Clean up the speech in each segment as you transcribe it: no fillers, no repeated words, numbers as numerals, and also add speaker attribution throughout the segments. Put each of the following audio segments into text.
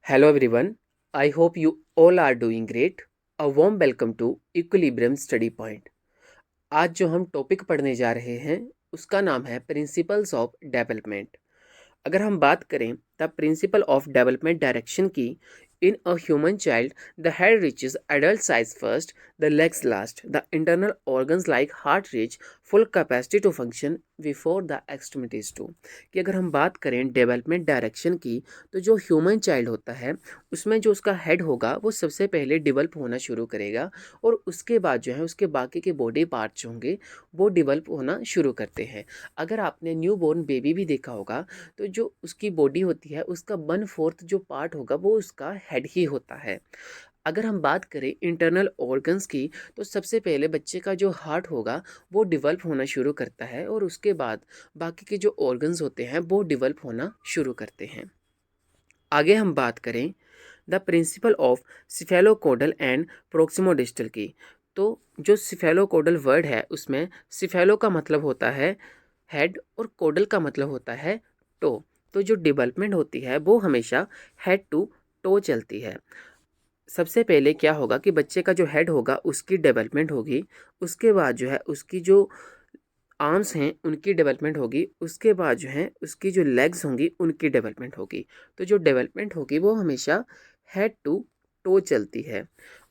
Speaker 1: Hello everyone, I hope you all are doing great. A warm welcome to Equilibrium Study Point. आज जो हम topic पढ़ने जा रहे हैं उसका नाम है प्रिंसिपल्स ऑफ डेवलपमेंट। अगर हम बात करें the principle of development direction की, in a human child the head reaches adult size first, the legs last, the internal organs like heart reach full capacity to function before the extremities too. कि अगर हम बात करें development direction की, तो जो human child होता है उसमें जो उसका हेड होगा वो सबसे पहले डेवलप होना शुरू करेगा, और उसके बाद जो है उसके बाकी के बॉडी पार्ट्स होंगे वो डेवलप होना शुरू करते हैं। अगर आपने न्यू बॉर्न बेबी भी देखा होगा तो जो उसकी बॉडी होती है उसका 1/4 जो पार्ट होगा वो उसका हेड ही होता है। अगर हम बात करें इंटरनल ऑर्गन्स की, तो सबसे पहले बच्चे का जो हार्ट होगा वो डेवलप होना शुरू करता है, और उसके बाद बाकी के जो ऑर्गन्स होते हैं वो डेवलप होना शुरू करते हैं। आगे हम बात करें द प्रिंसिपल ऑफ सिफेलोकोडल एंड प्रोक्सिमोडिस्टल की, तो जो सिफेलोकोडल वर्ड है उसमें सिफेलो का मतलब होता है हेड और कोडल का मतलब होता है टो। तो जो डेवलपमेंट होती है वो हमेशा हेड टू टो चलती है। सबसे पहले क्या होगा कि बच्चे का जो हेड होगा उसकी डेवलपमेंट होगी, उसके बाद जो है उसकी जो आर्म्स हैं उनकी डेवलपमेंट होगी, उसके बाद जो है उसकी जो लेग्स होंगी उनकी डेवलपमेंट होगी। तो जो डेवलपमेंट होगी वो हमेशा हेड टू टो चलती है।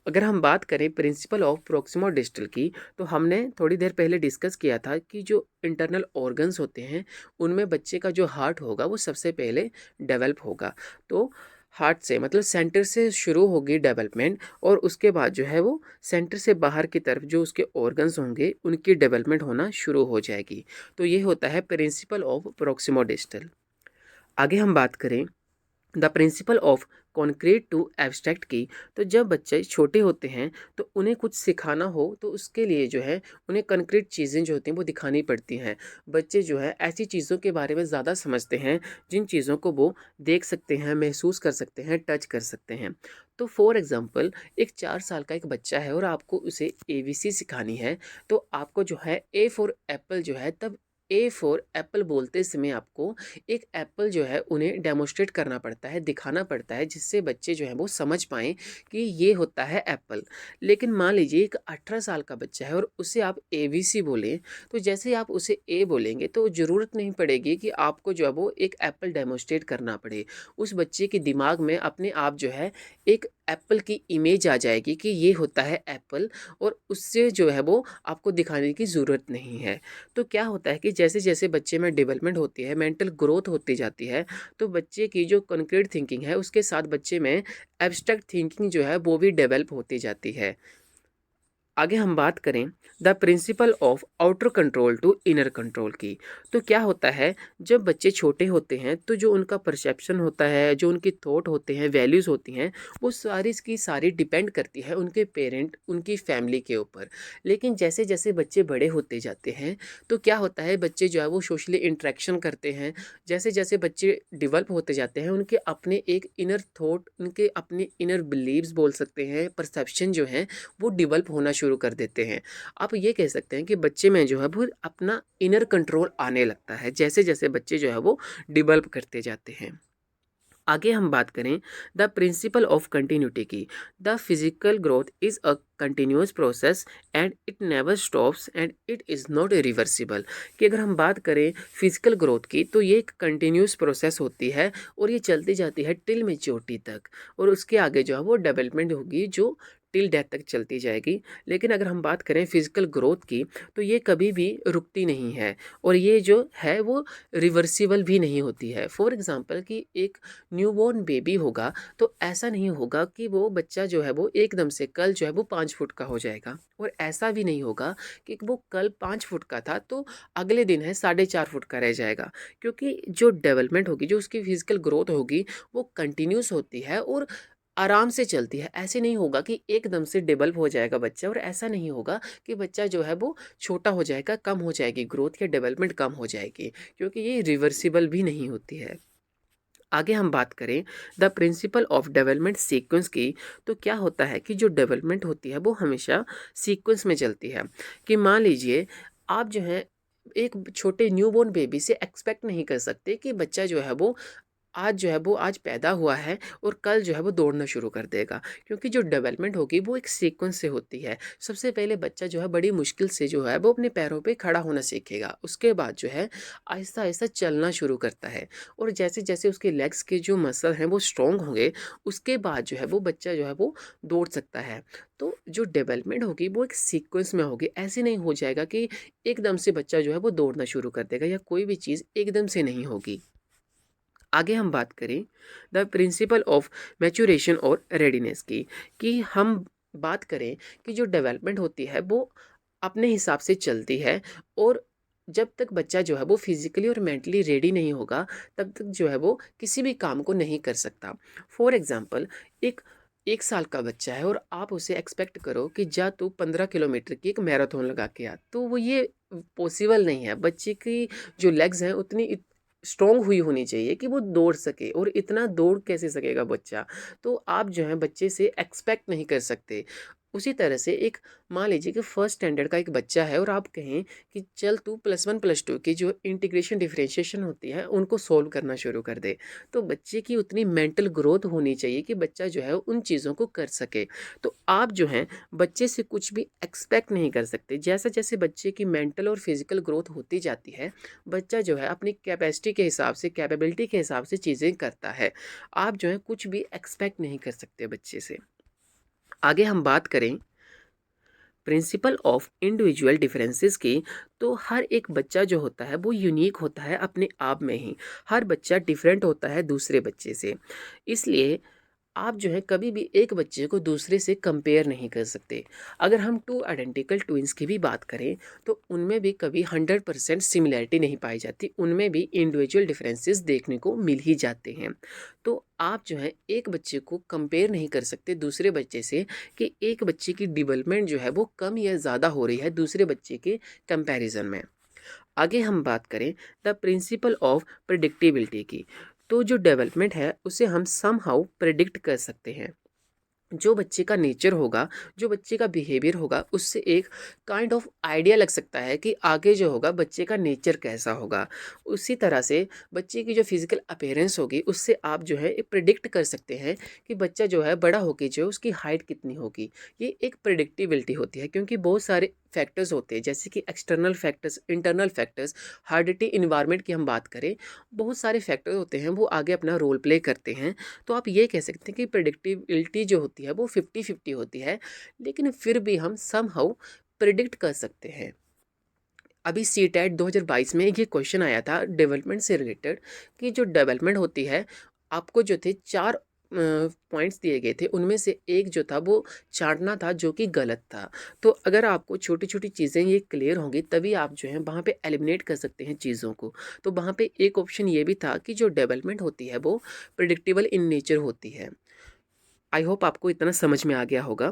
Speaker 1: अगर हम बात करें प्रिंसिपल ऑफ प्रोक्सिमो डिस्टल की, तो हमने थोड़ी देर पहले डिस्कस किया था कि जो इंटरनल ऑर्गन्स होते हैं उनमें बच्चे का जो हार्ट होगा वो सबसे पहले डेवलप होगा। तो हार्ट से मतलब सेंटर से शुरू होगी डेवलपमेंट, और उसके बाद जो है वो सेंटर से बाहर की तरफ जो उसके ऑर्गन्स होंगे उनकी डेवलपमेंट होना शुरू हो जाएगी। तो ये होता है प्रिंसिपल ऑफ प्रोक्सिमो डिस्टल। आगे हम बात करें the principle of concrete to abstract की, तो जब बच्चे छोटे होते हैं तो उन्हें कुछ सिखाना हो तो उसके लिए जो है उन्हें कंक्रीट चीज़ें जो होती हैं वो दिखानी पड़ती हैं। बच्चे जो है ऐसी चीज़ों के बारे में ज़्यादा समझते हैं जिन चीज़ों को वो देख सकते हैं, महसूस कर सकते हैं, टच कर सकते हैं। तो फॉर एग्ज़ाम्पल एक 4 साल का एक बच्चा है और आपको उसे ABC सिखानी है, तो आपको जो है A फॉर एप्पल जो है, तब A फॉर एप्पल बोलते समय आपको एक एप्पल जो है उन्हें डेमोस्ट्रेट करना पड़ता है, दिखाना पड़ता है, जिससे बच्चे जो हैं वो समझ पाएँ कि ये होता है एप्पल। लेकिन मान लीजिए एक 18 साल का बच्चा है और उसे आप ABC बोलें, तो जैसे ही आप उसे ए बोलेंगे तो ज़रूरत नहीं पड़ेगी कि आपको जो है वो एक एप्पल डेमोस्ट्रेट करना पड़े। उस बच्चे के दिमाग में अपने आप जो है एक एप्पल की इमेज आ जाएगी कि ये होता है एप्पल, और उससे जो है वो आपको दिखाने की ज़रूरत नहीं है। तो क्या होता है कि जैसे-जैसे बच्चे में डेवलपमेंट होती है, मेंटल ग्रोथ होती जाती है, तो बच्चे की जो कॉन्क्रीट थिंकिंग है, उसके साथ बच्चे में एब्स्ट्रैक्ट थिंकिंग जो है, वो भी डेवलप होती जाती है। आगे हम बात करें the principle of outer control to inner control की, तो क्या होता है जब बच्चे छोटे होते हैं तो जो उनका परसेप्शन होता है, जो उनकी थॉट होते हैं, वैल्यूज़ होती हैं, वो सारी की सारी डिपेंड करती है उनके पेरेंट, उनकी फैमिली के ऊपर। लेकिन जैसे जैसे बच्चे बड़े होते जाते हैं तो क्या होता है बच्चे जो है वो सोशली इंटरेक्शन करते हैं। जैसे जैसे बच्चे डेवलप होते जाते हैं उनके अपने एक इनर थॉट, उनके अपने इनर बिलीव्स बोल सकते हैं, परसेप्शन जो हैं वो डेवलप होना शुरू कर देते हैं। आप ये कह सकते हैं कि बच्चे में जो है वो अपना इनर कंट्रोल आने लगता है, जैसे-जैसे बच्चे जो है वो डेवलप करते जाते हैं। आगे हम बात करें द प्रिंसिपल ऑफ कंटिन्यूटी की, the physical growth is a continuous process and it never stops and it is not reversible. कि अगर हम बात करें फिजिकल ग्रोथ की, तो ये एक कंटिन्यूअस प्रोसेस होती है और ये चलती जाती है टिल मैच्योरिटी तक, और उसके आगे जो है वो डेवलपमेंट होगी जो टिल डेथ तक चलती जाएगी। लेकिन अगर हम बात करें फिजिकल ग्रोथ की, तो ये कभी भी रुकती नहीं है, और ये जो है वो रिवर्सिबल भी नहीं होती है। फॉर एग्जांपल कि एक न्यूबॉर्न बेबी होगा, तो ऐसा नहीं होगा कि वो बच्चा जो है वो एकदम से कल जो है वो 5 फुट का हो जाएगा, और ऐसा भी नहीं होगा कि वो कल 5 फुट का था तो अगले दिन है 4.5 फुट का रह जाएगा। क्योंकि जो डेवलपमेंट होगी, जो उसकी फिजिकल ग्रोथ होगी, वो कंटिन्यूस होती है और आराम से चलती है। ऐसे नहीं होगा कि एकदम से डेवलप हो जाएगा बच्चा, और ऐसा नहीं होगा कि बच्चा जो है वो छोटा हो जाएगा, कम हो जाएगी ग्रोथ या डेवलपमेंट कम हो जाएगी, क्योंकि ये रिवर्सिबल भी नहीं होती है। आगे हम बात करें the principle of development sequence की, तो क्या होता है कि जो डेवलपमेंट होती है वो हमेशा सीक्वेंस में चलती है। कि मान लीजिए आप जो है एक छोटे न्यूबॉर्न बेबी से एक्सपेक्ट नहीं कर सकते कि बच्चा जो है वो आज जो है वो आज पैदा हुआ है और कल जो है वो दौड़ना शुरू कर देगा, क्योंकि जो डेवलपमेंट होगी वो एक सीक्वेंस से होती है। सबसे पहले बच्चा जो है बड़ी मुश्किल से जो है वो अपने पैरों पे खड़ा होना सीखेगा, उसके बाद जो है आहिस्ता आहिस्ता चलना शुरू करता है, और जैसे जैसे उसके लेग्स के जो मसल हैं वो स्ट्रॉन्ग होंगे, उसके बाद जो है वो बच्चा जो है वो दौड़ सकता है। तो जो डेवलपमेंट होगी वो एक सीक्वेंस में होगी, ऐसे नहीं हो जाएगा कि एकदम से बच्चा जो है वो दौड़ना शुरू कर देगा, या कोई भी चीज़ एकदम से नहीं होगी। आगे हम बात करें द प्रिंसिपल ऑफ मैच्योरेशन और रेडीनेस की, कि हम बात करें कि जो डेवलपमेंट होती है वो अपने हिसाब से चलती है, और जब तक बच्चा जो है वो फिजिकली और मेंटली रेडी नहीं होगा तब तक जो है वो किसी भी काम को नहीं कर सकता। फॉर एग्जांपल, एक 1 साल का बच्चा है और आप उसे एक्सपेक्ट करो कि जा तू 15 किलोमीटर की एक मैराथन लगा के आ, तो वो ये पॉसिबल नहीं है। बच्चे की जो लेग्स हैं उतनी स्ट्रॉन्ग हुई होनी चाहिए कि वो दौड़ सके, और इतना दौड़ कैसे सकेगा बच्चा? तो आप जो है बच्चे से एक्सपेक्ट नहीं कर सकते। उसी तरह से एक, मान लीजिए कि फर्स्ट स्टैंडर्ड का एक बच्चा है और आप कहें कि चल तू +1 +2 की जो इंटीग्रेशन डिफरेंशिएशन होती है उनको सोल्व करना शुरू कर दे, तो बच्चे की उतनी मेंटल ग्रोथ होनी चाहिए कि बच्चा जो है उन चीज़ों को कर सके। तो आप जो हैं बच्चे से कुछ भी एक्सपेक्ट नहीं कर सकते। जैसे जैसे बच्चे की मेंटल और फिजिकल ग्रोथ होती जाती है, बच्चा जो है अपनी कैपेसिटी के हिसाब से, कैपेबिलिटी के हिसाब से चीज़ें करता है। आप जो है कुछ भी एक्सपेक्ट नहीं कर सकते बच्चे से। आगे हम बात करें प्रिंसिपल ऑफ इंडिविजुअल डिफरेंसेस की, तो हर एक बच्चा जो होता है वो यूनिक होता है अपने आप में ही। हर बच्चा डिफरेंट होता है दूसरे बच्चे से, इसलिए आप जो है कभी भी एक बच्चे को दूसरे से कंपेयर नहीं कर सकते। अगर हम टू आइडेंटिकल ट्विंस की भी बात करें तो उनमें भी कभी 100% सिमिलैरिटी नहीं पाई जाती, उनमें भी इंडिविजुअल डिफरेंसेस देखने को मिल ही जाते हैं। तो आप जो है एक बच्चे को कंपेयर नहीं कर सकते दूसरे बच्चे से कि एक बच्चे की डेवलपमेंट जो है वो कम या ज़्यादा हो रही है दूसरे बच्चे के कंपैरिजन में। आगे हम बात करें द प्रिंसिपल ऑफ प्रिडिक्टेबिलिटी की, तो जो डेवलपमेंट है उसे हम समहाउ प्रिडिक्ट कर सकते हैं। जो बच्चे का नेचर होगा, जो बच्चे का बिहेवियर होगा, उससे एक काइंड ऑफ आइडिया लग सकता है कि आगे जो होगा बच्चे का नेचर कैसा होगा। उसी तरह से बच्चे की जो फिजिकल अपीयरेंस होगी उससे आप जो है प्रिडिक्ट कर सकते हैं कि बच्चा जो है बड़ा होके जो है उसकी हाइट कितनी होगी। ये एक प्रिडिक्टिबिलिटी होती है, क्योंकि बहुत सारे फैक्टर्स होते हैं जैसे कि external factors, internal factors, heredity, environment की हम बात करें, बहुत सारे फैक्टर्स होते हैं वो आगे अपना रोल प्ले करते हैं। तो आप ये कह सकते हैं कि प्रेडिक्टिबिलिटी जो होती है वो 50-50 होती है, लेकिन फिर भी हम समहाउ प्रिडिक्ट कर सकते हैं। अभी सीटेट 2022 में ये क्वेश्चन आया था डेवलपमेंट से रिलेटेड, कि जो डेवलपमेंट होती है, आपको जो थे 4 पॉइंट्स दिए गए थे, उनमें से एक जो था वो छाँटना था जो कि गलत था। तो अगर आपको छोटी-छोटी चीज़ें ये क्लियर होंगी तभी आप जो है वहाँ पे एलिमिनेट कर सकते हैं चीज़ों को। तो वहाँ पे एक ऑप्शन ये भी था कि जो डेवलपमेंट होती है वो प्रेडिक्टेबल इन नेचर होती है। आई होप आपको इतना समझ में आ गया होगा।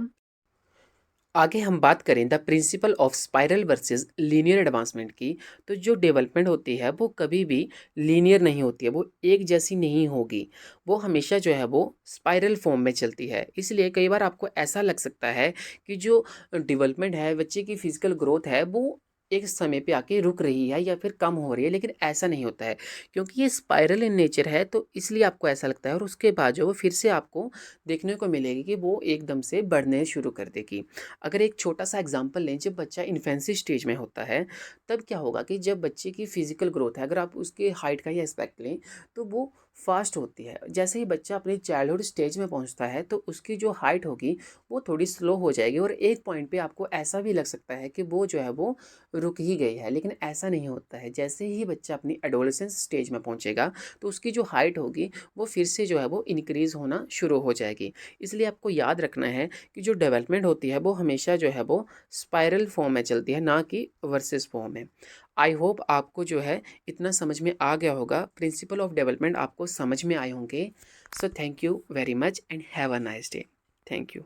Speaker 1: आगे हम बात करें the principle of spiral versus linear advancement की, तो जो डेवलपमेंट होती है वो कभी भी लीनियर नहीं होती है, वो एक जैसी नहीं होगी, वो हमेशा जो है वो स्पाइरल फॉर्म में चलती है। इसलिए कई बार आपको ऐसा लग सकता है कि जो डेवलपमेंट है, बच्चे की फिजिकल ग्रोथ है, वो एक समय पे आके रुक रही है या फिर कम हो रही है, लेकिन ऐसा नहीं होता है, क्योंकि ये स्पाइरल इन नेचर है, तो इसलिए आपको ऐसा लगता है, और उसके बाद जो वो फिर से आपको देखने को मिलेगी कि वो एकदम से बढ़ने शुरू कर देगी। अगर एक छोटा सा एग्जांपल लें, जब बच्चा इन्फेंसी स्टेज में होता है तब क्या होगा कि जब बच्चे की फिजिकल ग्रोथ है, अगर आप उसके हाइट का ही एस्पेक्ट लें तो वो फास्ट होती है। जैसे ही बच्चा अपने चाइल्डहुड स्टेज में पहुंचता है तो उसकी जो हाइट होगी वो थोड़ी स्लो हो जाएगी, और एक पॉइंट पे आपको ऐसा भी लग सकता है कि वो जो है वो रुक ही गई है, लेकिन ऐसा नहीं होता है। जैसे ही बच्चा अपनी एडोलेसेंस स्टेज में पहुंचेगा तो उसकी जो हाइट होगी वो फिर से जो है वो इंक्रीज़ होना शुरू हो जाएगी। इसलिए आपको याद रखना है कि जो डेवलपमेंट होती है वो हमेशा जो है वो स्पाइरल फॉर्म में चलती है, ना कि वर्सेस फॉर्म में। आई होप आपको जो है इतना समझ में आ गया होगा, प्रिंसिपल ऑफ डेवलपमेंट आपको समझ में आए होंगे। So thank you very much and have a nice day. Thank you.